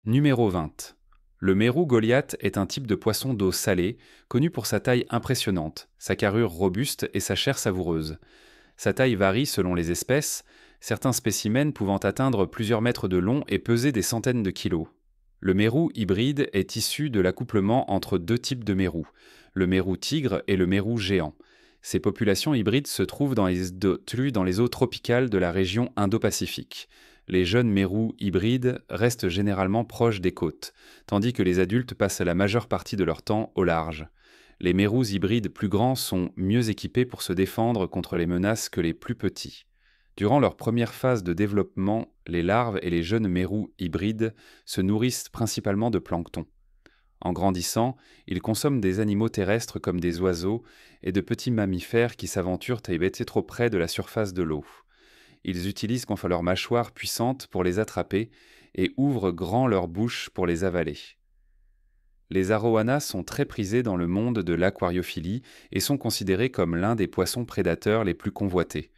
Numéro 20. Le mérou Goliath est un type de poisson d'eau salée, connu pour sa taille impressionnante, sa carrure robuste et sa chair savoureuse. Sa taille varie selon les espèces, certains spécimens pouvant atteindre plusieurs mètres de long et peser des centaines de kilos. Le mérou hybride est issu de l'accouplement entre deux types de mérous, le mérou tigre et le mérou géant. Ces populations hybrides se trouvent dans les eaux tropicales de la région Indo-Pacifique. Les jeunes mérous hybrides restent généralement proches des côtes, tandis que les adultes passent la majeure partie de leur temps au large. Les mérous hybrides plus grands sont mieux équipés pour se défendre contre les menaces que les plus petits. Durant leur première phase de développement, les larves et les jeunes mérous hybrides se nourrissent principalement de plancton. En grandissant, ils consomment des animaux terrestres comme des oiseaux et de petits mammifères qui s'aventurent à y être trop près de la surface de l'eau. Ils utilisent enfin leurs mâchoires puissantes pour les attraper et ouvrent grand leur bouche pour les avaler. Les arowanas sont très prisés dans le monde de l'aquariophilie et sont considérés comme l'un des poissons prédateurs les plus convoités.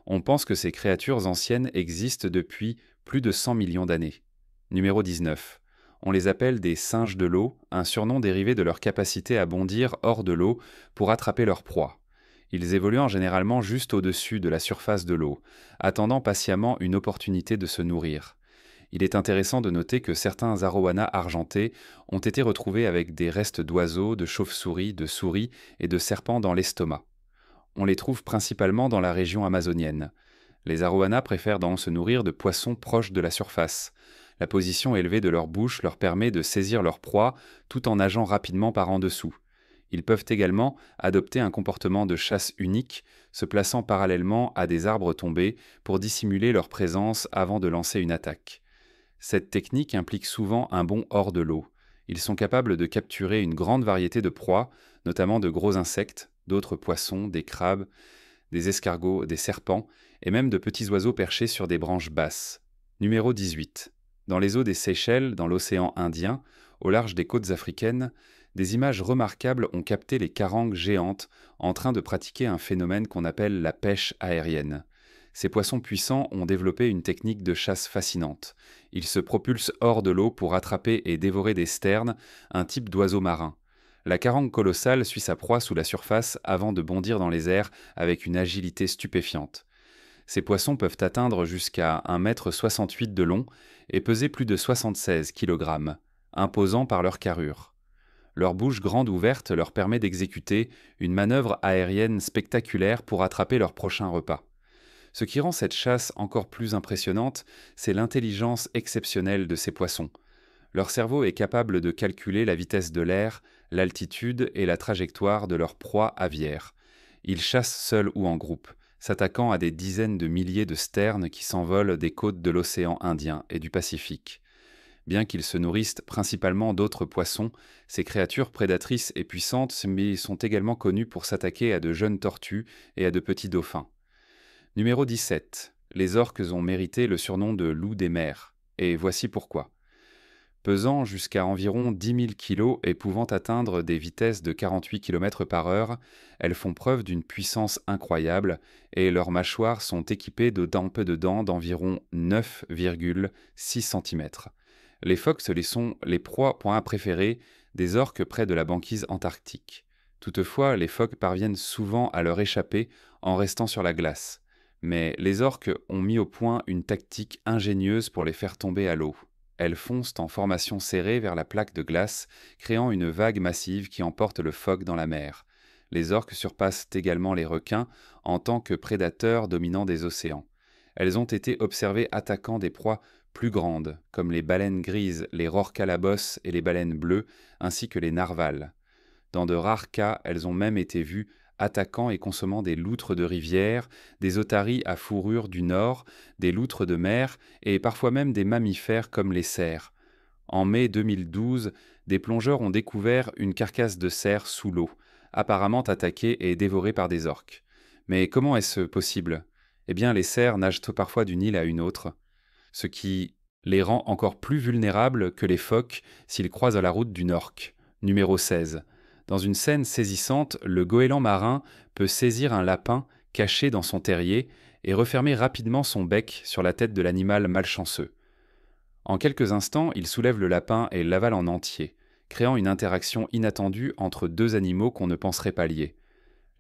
On pense que ces créatures anciennes existent depuis plus de 100 millions d'années. Numéro 19. On les appelle des singes de l'eau, un surnom dérivé de leur capacité à bondir hors de l'eau pour attraper leur proie. Ils évoluent généralement juste au-dessus de la surface de l'eau, attendant patiemment une opportunité de se nourrir. Il est intéressant de noter que certains arowanas argentés ont été retrouvés avec des restes d'oiseaux, de chauves-souris, de souris et de serpents dans l'estomac. On les trouve principalement dans la région amazonienne. Les arowanas préfèrent donc se nourrir de poissons proches de la surface. La position élevée de leur bouche leur permet de saisir leur proie tout en nageant rapidement par en dessous. Ils peuvent également adopter un comportement de chasse unique, se plaçant parallèlement à des arbres tombés pour dissimuler leur présence avant de lancer une attaque. Cette technique implique souvent un bond hors de l'eau. Ils sont capables de capturer une grande variété de proies, notamment de gros insectes, d'autres poissons, des crabes, des escargots, des serpents et même de petits oiseaux perchés sur des branches basses. Numéro 18. Dans les eaux des Seychelles, dans l'océan Indien, au large des côtes africaines, des images remarquables ont capté les carangues géantes en train de pratiquer un phénomène qu'on appelle la pêche aérienne. Ces poissons puissants ont développé une technique de chasse fascinante. Ils se propulsent hors de l'eau pour attraper et dévorer des sternes, un type d'oiseau marin. La carangue colossale suit sa proie sous la surface avant de bondir dans les airs avec une agilité stupéfiante. Ces poissons peuvent atteindre jusqu'à 1,68 m de long et peser plus de 76 kg, imposants par leur carrure. Leur bouche grande ouverte leur permet d'exécuter une manœuvre aérienne spectaculaire pour attraper leur prochain repas. Ce qui rend cette chasse encore plus impressionnante, c'est l'intelligence exceptionnelle de ces poissons. Leur cerveau est capable de calculer la vitesse de l'air, l'altitude et la trajectoire de leur proie aviaire. Ils chassent seuls ou en groupe, s'attaquant à des dizaines de milliers de sternes qui s'envolent des côtes de l'océan Indien et du Pacifique. Bien qu'ils se nourrissent principalement d'autres poissons, ces créatures prédatrices et puissantes sont également connues pour s'attaquer à de jeunes tortues et à de petits dauphins. Numéro 17. Les orques ont mérité le surnom de loups des mers. Et voici pourquoi. Pesant jusqu'à environ 10 000 kg et pouvant atteindre des vitesses de 48 km par heure, elles font preuve d'une puissance incroyable et leurs mâchoires sont équipées de dents d'environ 9,6 cm. Les phoques sont les proies préférées des orques près de la banquise antarctique. Toutefois, les phoques parviennent souvent à leur échapper en restant sur la glace. Mais les orques ont mis au point une tactique ingénieuse pour les faire tomber à l'eau. Elles foncent en formation serrée vers la plaque de glace, créant une vague massive qui emporte le phoque dans la mer. Les orques surpassent également les requins en tant que prédateurs dominants des océans. Elles ont été observées attaquant des proies plus grandes, comme les baleines grises, les rorquals et les baleines bleues, ainsi que les narvals. Dans de rares cas, elles ont même été vues attaquant et consommant des loutres de rivière, des otaries à fourrure du nord, des loutres de mer et parfois même des mammifères comme les cerfs. En mai 2012, des plongeurs ont découvert une carcasse de cerf sous l'eau, apparemment attaquée et dévorée par des orques. Mais comment est-ce possible ? Eh bien, les cerfs nagent parfois d'une île à une autre, ce qui les rend encore plus vulnérables que les phoques s'ils croisent la route d'une orque. Numéro 16. Dans une scène saisissante, le goéland marin peut saisir un lapin caché dans son terrier et refermer rapidement son bec sur la tête de l'animal malchanceux. En quelques instants, il soulève le lapin et l'avale en entier, créant une interaction inattendue entre deux animaux qu'on ne penserait pas liés.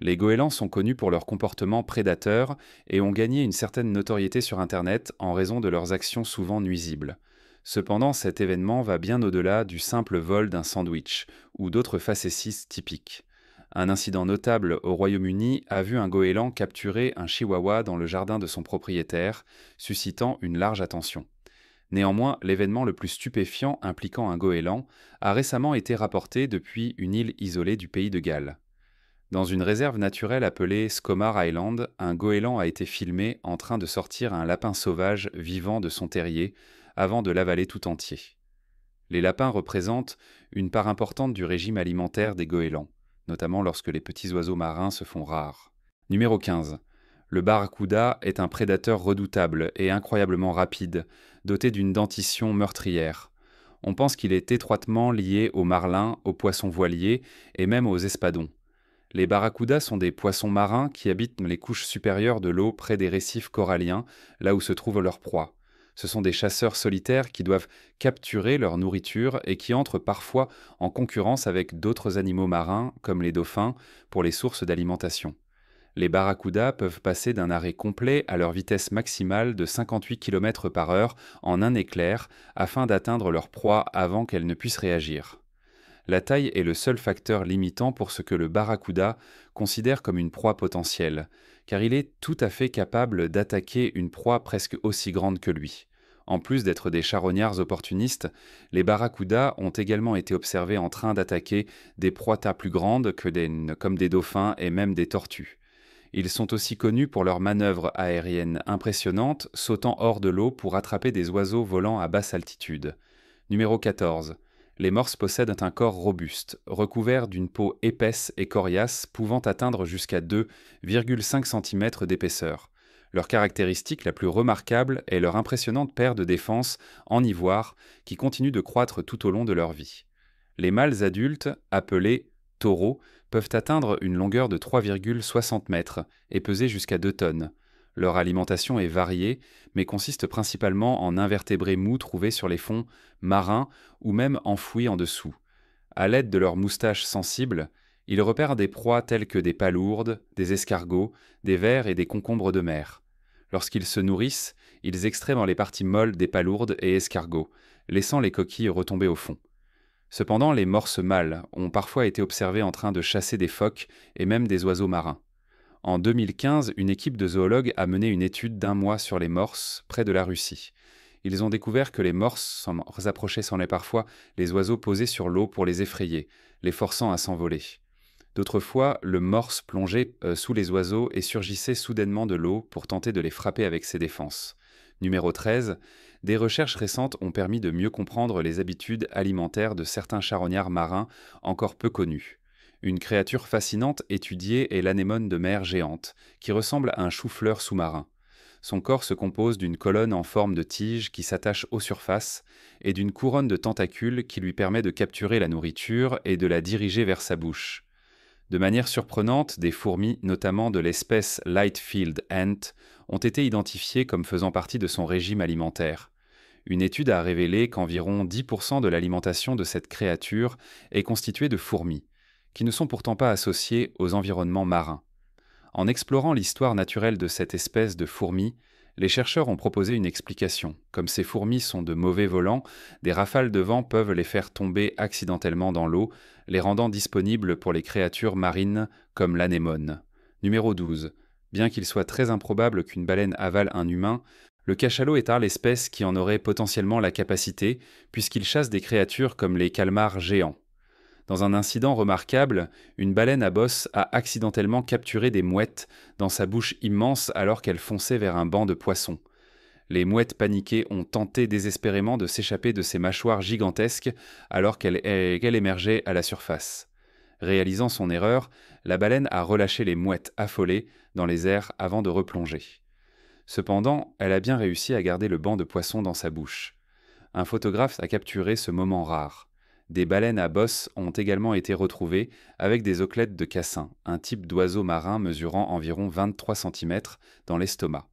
Les goélands sont connus pour leur comportement prédateur et ont gagné une certaine notoriété sur Internet en raison de leurs actions souvent nuisibles. Cependant, cet événement va bien au-delà du simple vol d'un sandwich ou d'autres facéties typiques. Un incident notable au Royaume-Uni a vu un goéland capturer un chihuahua dans le jardin de son propriétaire, suscitant une large attention. Néanmoins, l'événement le plus stupéfiant impliquant un goéland a récemment été rapporté depuis une île isolée du pays de Galles. Dans une réserve naturelle appelée Scomar Island, un goéland a été filmé en train de sortir un lapin sauvage vivant de son terrier avant de l'avaler tout entier. Les lapins représentent une part importante du régime alimentaire des goélands, notamment lorsque les petits oiseaux marins se font rares. Numéro 15. Le barracuda est un prédateur redoutable et incroyablement rapide, doté d'une dentition meurtrière. On pense qu'il est étroitement lié aux marlins, aux poissons voiliers et même aux espadons. Les barracudas sont des poissons marins qui habitent les couches supérieures de l'eau près des récifs coralliens, là où se trouve leur proie. Ce sont des chasseurs solitaires qui doivent capturer leur nourriture et qui entrent parfois en concurrence avec d'autres animaux marins, comme les dauphins, pour les sources d'alimentation. Les barracudas peuvent passer d'un arrêt complet à leur vitesse maximale de 58 km/h en un éclair afin d'atteindre leur proie avant qu'elle ne puisse réagir. La taille est le seul facteur limitant pour ce que le barracuda considère comme une proie potentielle, car il est tout à fait capable d'attaquer une proie presque aussi grande que lui. En plus d'être des charognards opportunistes, les barracudas ont également été observés en train d'attaquer des proies plus grandes comme des dauphins et même des tortues. Ils sont aussi connus pour leurs manœuvres aériennes impressionnantes, sautant hors de l'eau pour attraper des oiseaux volant à basse altitude. Numéro 14. Les morses possèdent un corps robuste, recouvert d'une peau épaisse et coriace pouvant atteindre jusqu'à 2,5 cm d'épaisseur. Leur caractéristique la plus remarquable est leur impressionnante paire de défense en ivoire qui continue de croître tout au long de leur vie. Les mâles adultes, appelés taureaux, peuvent atteindre une longueur de 3,60 mètres et peser jusqu'à 2 tonnes. Leur alimentation est variée, mais consiste principalement en invertébrés mous trouvés sur les fonds marins ou même enfouis en dessous. À l'aide de leurs moustaches sensibles, ils repèrent des proies telles que des palourdes, des escargots, des vers et des concombres de mer. Lorsqu'ils se nourrissent, ils extraient dans les parties molles des palourdes et escargots, laissant les coquilles retomber au fond. Cependant, les morses mâles ont parfois été observés en train de chasser des phoques et même des oiseaux marins. En 2015, une équipe de zoologues a mené une étude d'1 mois sur les morses près de la Russie. Ils ont découvert que les morses approchaient parfois les oiseaux posés sur l'eau pour les effrayer, les forçant à s'envoler. D'autres fois, le morse plongeait sous les oiseaux et surgissait soudainement de l'eau pour tenter de les frapper avec ses défenses. Numéro 13. Des recherches récentes ont permis de mieux comprendre les habitudes alimentaires de certains charognards marins encore peu connus. Une créature fascinante étudiée est l'anémone de mer géante, qui ressemble à un chou-fleur sous-marin. Son corps se compose d'une colonne en forme de tige qui s'attache aux surfaces et d'une couronne de tentacules qui lui permet de capturer la nourriture et de la diriger vers sa bouche. De manière surprenante, des fourmis, notamment de l'espèce Lightfield Ant, ont été identifiées comme faisant partie de son régime alimentaire. Une étude a révélé qu'environ 10% de l'alimentation de cette créature est constituée de fourmis, qui ne sont pourtant pas associées aux environnements marins. En explorant l'histoire naturelle de cette espèce de fourmis, les chercheurs ont proposé une explication. Comme ces fourmis sont de mauvais volants, des rafales de vent peuvent les faire tomber accidentellement dans l'eau, les rendant disponibles pour les créatures marines comme l'anémone. Numéro 12. Bien qu'il soit très improbable qu'une baleine avale un humain, le cachalot est l'espèce qui en aurait potentiellement la capacité, puisqu'il chasse des créatures comme les calmars géants. Dans un incident remarquable, une baleine à bosse a accidentellement capturé des mouettes dans sa bouche immense alors qu'elle fonçait vers un banc de poissons. Les mouettes paniquées ont tenté désespérément de s'échapper de ces mâchoires gigantesques alors qu'elle émergeait à la surface. Réalisant son erreur, la baleine a relâché les mouettes affolées dans les airs avant de replonger. Cependant, elle a bien réussi à garder le banc de poissons dans sa bouche. Un photographe a capturé ce moment rare. Des baleines à bosse ont également été retrouvées avec des oclètes de cassin, un type d'oiseau marin mesurant environ 23 cm dans l'estomac.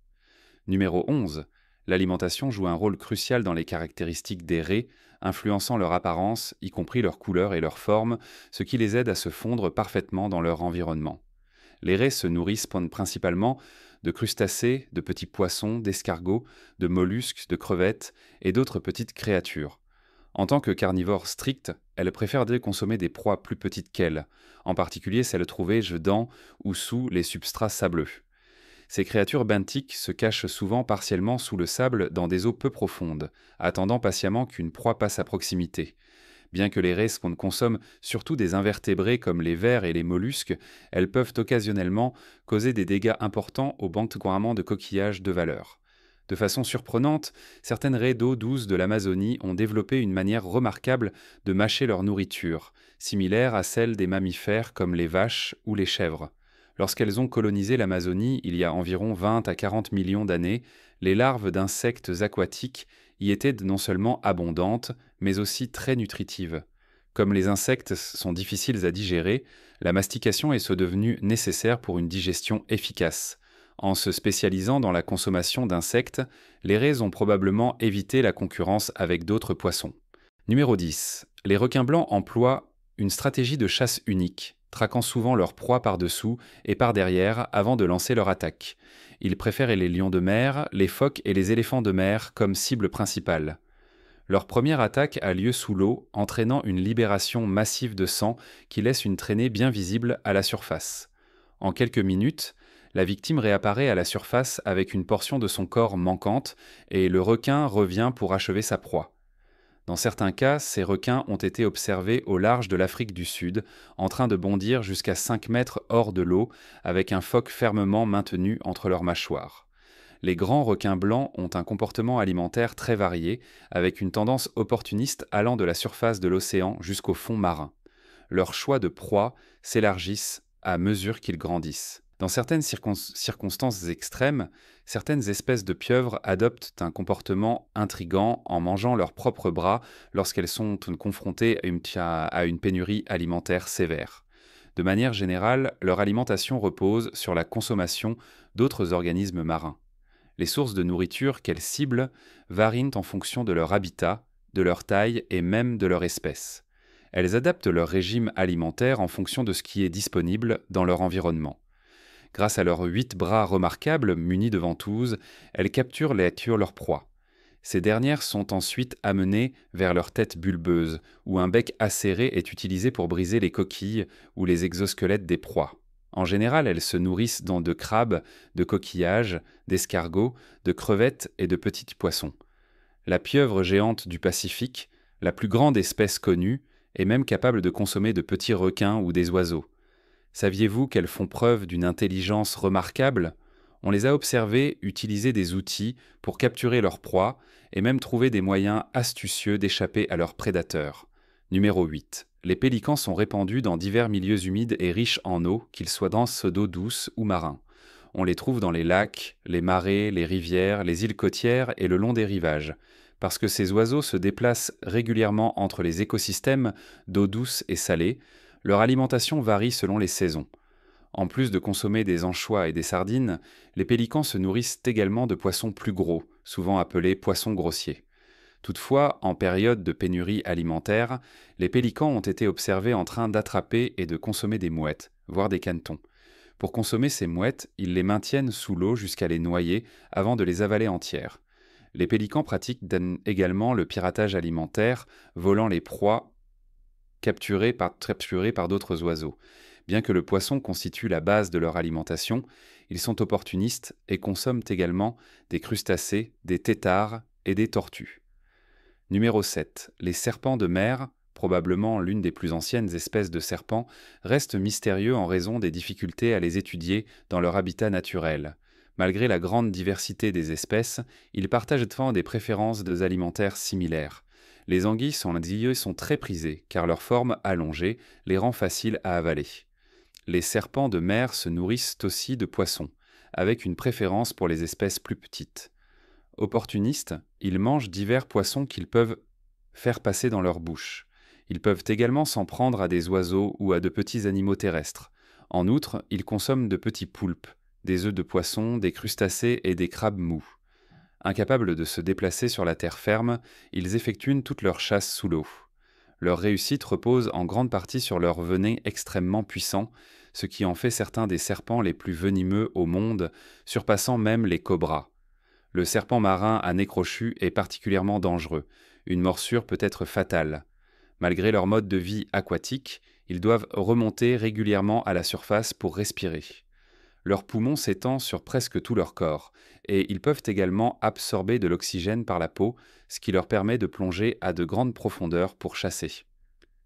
Numéro 11. L'alimentation joue un rôle crucial dans les caractéristiques des raies, influençant leur apparence, y compris leur couleur et leur forme, ce qui les aide à se fondre parfaitement dans leur environnement. Les raies se nourrissent principalement de crustacés, de petits poissons, d'escargots, de mollusques, de crevettes et d'autres petites créatures. En tant que carnivore stricte, elles préfèrent consommer des proies plus petites qu'elles, en particulier celles trouvées dans ou sous les substrats sableux. Ces créatures benthiques se cachent souvent partiellement sous le sable dans des eaux peu profondes, attendant patiemment qu'une proie passe à proximité. Bien que les raies consomment surtout des invertébrés comme les vers et les mollusques, elles peuvent occasionnellement causer des dégâts importants aux bancs de coquillages de valeur. De façon surprenante, certaines raies d'eau douce de l'Amazonie ont développé une manière remarquable de mâcher leur nourriture, similaire à celle des mammifères comme les vaches ou les chèvres. Lorsqu'elles ont colonisé l'Amazonie il y a environ 20 à 40 millions d'années, les larves d'insectes aquatiques y étaient non seulement abondantes, mais aussi très nutritives. Comme les insectes sont difficiles à digérer, la mastication est devenue nécessaire pour une digestion efficace. En se spécialisant dans la consommation d'insectes, les raies ont probablement évité la concurrence avec d'autres poissons. Numéro 10. Les requins blancs emploient une stratégie de chasse unique, traquant souvent leur proie par-dessous et par derrière avant de lancer leur attaque. Ils préfèrent les lions de mer, les phoques et les éléphants de mer comme cible principale. Leur première attaque a lieu sous l'eau, entraînant une libération massive de sang qui laisse une traînée bien visible à la surface. En quelques minutes, la victime réapparaît à la surface avec une portion de son corps manquante et le requin revient pour achever sa proie. Dans certains cas, ces requins ont été observés au large de l'Afrique du Sud, en train de bondir jusqu'à 5 mètres hors de l'eau, avec un phoque fermement maintenu entre leurs mâchoires. Les grands requins blancs ont un comportement alimentaire très varié, avec une tendance opportuniste allant de la surface de l'océan jusqu'au fond marin. Leurs choix de proies s'élargissent à mesure qu'ils grandissent. Dans certaines circonstances extrêmes, certaines espèces de pieuvres adoptent un comportement intrigant en mangeant leurs propres bras lorsqu'elles sont confrontées à une pénurie alimentaire sévère. De manière générale, leur alimentation repose sur la consommation d'autres organismes marins. Les sources de nourriture qu'elles ciblent varient en fonction de leur habitat, de leur taille et même de leur espèce. Elles adaptent leur régime alimentaire en fonction de ce qui est disponible dans leur environnement. Grâce à leurs 8 bras remarquables munis de ventouses, elles capturent leur proie. Ces dernières sont ensuite amenées vers leur tête bulbeuse, où un bec acéré est utilisé pour briser les coquilles ou les exosquelettes des proies. En général, elles se nourrissent de crabes, de coquillages, d'escargots, de crevettes et de petits poissons. La pieuvre géante du Pacifique, la plus grande espèce connue, est même capable de consommer de petits requins ou des oiseaux. Saviez-vous qu'elles font preuve d'une intelligence remarquable ? On les a observées utiliser des outils pour capturer leur proie et même trouver des moyens astucieux d'échapper à leurs prédateurs. Numéro 8. Les pélicans sont répandus dans divers milieux humides et riches en eau, qu'ils soient denses d'eau douce ou marins. On les trouve dans les lacs, les marais, les rivières, les îles côtières et le long des rivages. Parce que ces oiseaux se déplacent régulièrement entre les écosystèmes d'eau douce et salée, leur alimentation varie selon les saisons. En plus de consommer des anchois et des sardines, les pélicans se nourrissent également de poissons plus gros, souvent appelés poissons grossiers. Toutefois, en période de pénurie alimentaire, les pélicans ont été observés en train d'attraper et de consommer des mouettes, voire des canetons. Pour consommer ces mouettes, ils les maintiennent sous l'eau jusqu'à les noyer avant de les avaler entières. Les pélicans pratiquent également le piratage alimentaire, volant les proies capturés par d'autres oiseaux. Bien que le poisson constitue la base de leur alimentation, ils sont opportunistes et consomment également des crustacés, des têtards et des tortues. Numéro 7. Les serpents de mer, probablement l'une des plus anciennes espèces de serpents, restent mystérieux en raison des difficultés à les étudier dans leur habitat naturel. Malgré la grande diversité des espèces, ils partagent des préférences alimentaires similaires. Les anguilles sont très prisées car leur forme allongée les rend faciles à avaler. Les serpents de mer se nourrissent aussi de poissons, avec une préférence pour les espèces plus petites. Opportunistes, ils mangent divers poissons qu'ils peuvent faire passer dans leur bouche. Ils peuvent également s'en prendre à des oiseaux ou à de petits animaux terrestres. En outre, ils consomment de petits poulpes, des œufs de poisson, des crustacés et des crabes mous. Incapables de se déplacer sur la terre ferme, ils effectuent toute leur chasse sous l'eau. Leur réussite repose en grande partie sur leur venin extrêmement puissant, ce qui en fait certains des serpents les plus venimeux au monde, surpassant même les cobras. Le serpent marin à nez crochu est particulièrement dangereux. Une morsure peut être fatale. Malgré leur mode de vie aquatique, ils doivent remonter régulièrement à la surface pour respirer. Leur poumon s'étend sur presque tout leur corps, et ils peuvent également absorber de l'oxygène par la peau, ce qui leur permet de plonger à de grandes profondeurs pour chasser.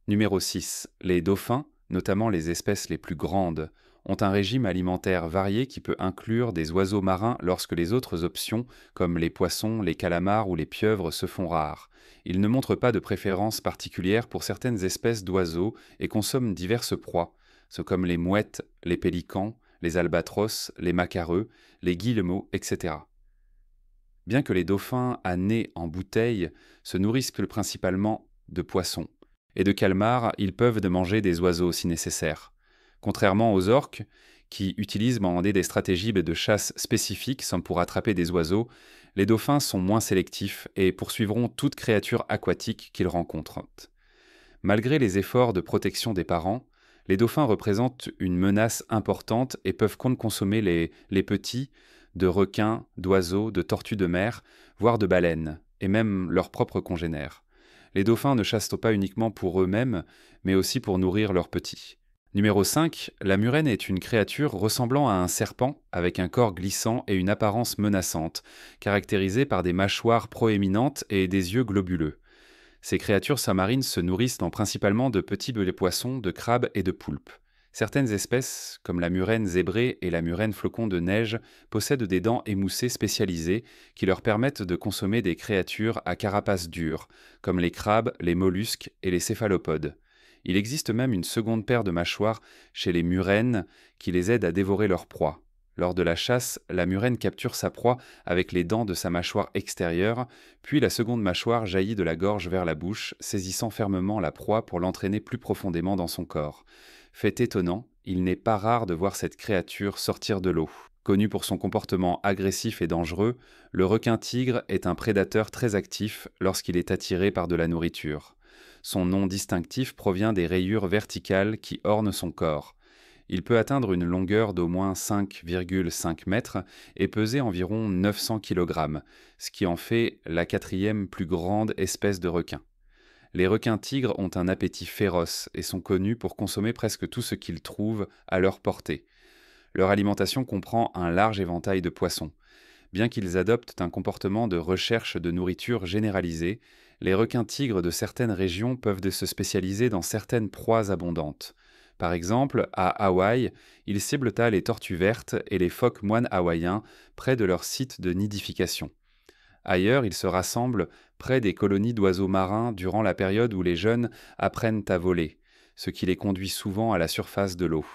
Numéro 6. Les dauphins, notamment les espèces les plus grandes, ont un régime alimentaire varié qui peut inclure des oiseaux marins lorsque les autres options, comme les poissons, les calamars ou les pieuvres, se font rares. Ils ne montrent pas de préférence particulière pour certaines espèces d'oiseaux et consomment diverses proies, comme les mouettes, les pélicans, les albatros, les macareux, les guillemots, etc. Bien que les dauphins à nez en bouteille se nourrissent principalement de poissons et de calmars, ils peuvent manger des oiseaux si nécessaire. Contrairement aux orques, qui utilisent des stratégies de chasse spécifiques pour attraper des oiseaux, les dauphins sont moins sélectifs et poursuivront toute créature aquatique qu'ils rencontrent. Malgré les efforts de protection des parents, les dauphins représentent une menace importante et peuvent consommer les petits de requins, d'oiseaux, de tortues de mer, voire de baleines, et même leurs propres congénères. Les dauphins ne chassent pas uniquement pour eux-mêmes, mais aussi pour nourrir leurs petits. Numéro 5, la murène est une créature ressemblant à un serpent avec un corps glissant et une apparence menaçante, caractérisée par des mâchoires proéminentes et des yeux globuleux. Ces créatures sous-marines se nourrissent principalement de petits poissons, de crabes et de poulpes. Certaines espèces, comme la murène zébrée et la murène flocon de neige, possèdent des dents émoussées spécialisées qui leur permettent de consommer des créatures à carapace dure, comme les crabes, les mollusques et les céphalopodes. Il existe même une seconde paire de mâchoires chez les murènes qui les aide à dévorer leur proie. Lors de la chasse, la murène capture sa proie avec les dents de sa mâchoire extérieure, puis la seconde mâchoire jaillit de la gorge vers la bouche, saisissant fermement la proie pour l'entraîner plus profondément dans son corps. Fait étonnant, il n'est pas rare de voir cette créature sortir de l'eau. Connu pour son comportement agressif et dangereux, le requin-tigre est un prédateur très actif lorsqu'il est attiré par de la nourriture. Son nom distinctif provient des rayures verticales qui ornent son corps. Il peut atteindre une longueur d'au moins 5,5 mètres et peser environ 900 kg, ce qui en fait la 4e plus grande espèce de requin. Les requins-tigres ont un appétit féroce et sont connus pour consommer presque tout ce qu'ils trouvent à leur portée. Leur alimentation comprend un large éventail de poissons. Bien qu'ils adoptent un comportement de recherche de nourriture généralisé, les requins-tigres de certaines régions peuvent se spécialiser dans certaines proies abondantes. Par exemple, à Hawaï, ils ciblent les tortues vertes et les phoques moines hawaïens près de leur site de nidification. Ailleurs, ils se rassemblent près des colonies d'oiseaux marins durant la période où les jeunes apprennent à voler, ce qui les conduit souvent à la surface de l'eau.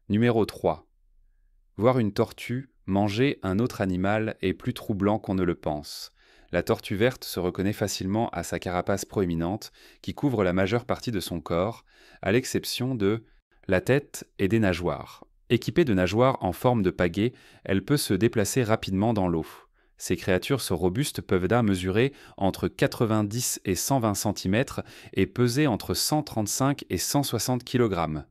Numéro 3. Voir une tortue manger un autre animal est plus troublant qu'on ne le pense. La tortue verte se reconnaît facilement à sa carapace proéminente qui couvre la majeure partie de son corps, à l'exception de la tête et des nageoires. Équipée de nageoires en forme de pagaie, elle peut se déplacer rapidement dans l'eau. Ces créatures robustes peuvent mesurer entre 90 et 120 cm et peser entre 135 et 160 kg.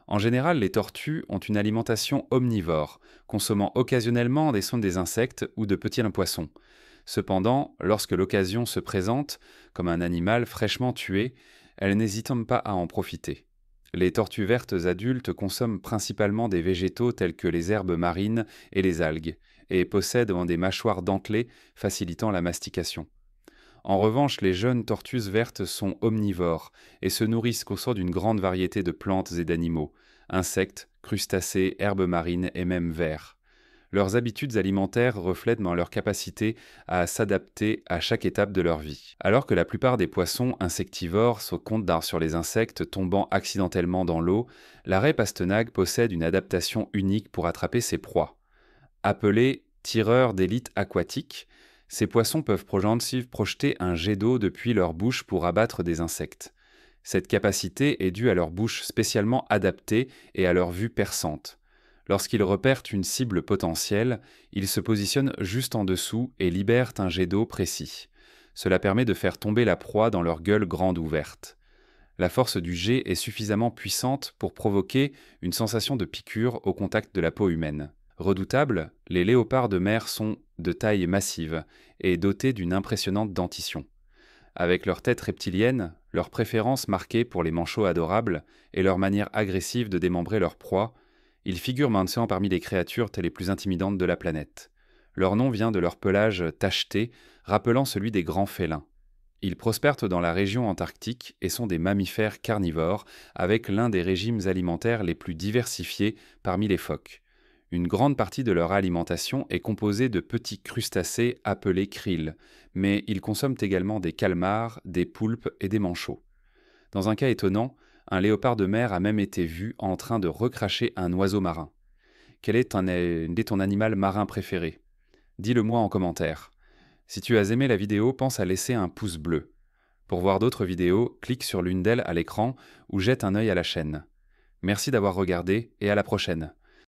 En général, les tortues ont une alimentation omnivore, consommant occasionnellement des insectes ou de petits poissons. Cependant, lorsque l'occasion se présente, comme un animal fraîchement tué, elles n'hésitent pas à en profiter. Les tortues vertes adultes consomment principalement des végétaux tels que les herbes marines et les algues, et possèdent des mâchoires dentelées facilitant la mastication. En revanche, les jeunes tortues vertes sont omnivores et se nourrissent d'une grande variété de plantes et d'animaux, insectes, crustacés, herbes marines et même vers. Leurs habitudes alimentaires reflètent leur capacité à s'adapter à chaque étape de leur vie. Alors que la plupart des poissons insectivores se comptent sur les insectes tombant accidentellement dans l'eau, la raie pastenague possède une adaptation unique pour attraper ses proies. Appelés tireurs d'élite aquatiques, ces poissons peuvent projeter un jet d'eau depuis leur bouche pour abattre des insectes. Cette capacité est due à leur bouche spécialement adaptée et à leur vue perçante. Lorsqu'ils repèrent une cible potentielle, ils se positionnent juste en dessous et libèrent un jet d'eau précis. Cela permet de faire tomber la proie dans leur gueule grande ouverte. La force du jet est suffisamment puissante pour provoquer une sensation de piqûre au contact de la peau humaine. Redoutables, les léopards de mer sont de taille massive et dotés d'une impressionnante dentition. Avec leur tête reptilienne, leur préférence marquée pour les manchots adorables et leur manière agressive de démembrer leur proie, ils figurent maintenant parmi les créatures les plus intimidantes de la planète. Leur nom vient de leur pelage tacheté, rappelant celui des grands félins. Ils prospèrent dans la région antarctique et sont des mammifères carnivores, avec l'un des régimes alimentaires les plus diversifiés parmi les phoques. Une grande partie de leur alimentation est composée de petits crustacés appelés krills, mais ils consomment également des calmars, des poulpes et des manchots. Dans un cas étonnant, un léopard de mer a même été vu en train de recracher un oiseau marin. Quel est ton animal marin préféré? Dis-le-moi en commentaire. Si tu as aimé la vidéo, pense à laisser un pouce bleu. Pour voir d'autres vidéos, clique sur l'une d'elles à l'écran ou jette un œil à la chaîne. Merci d'avoir regardé et à la prochaine.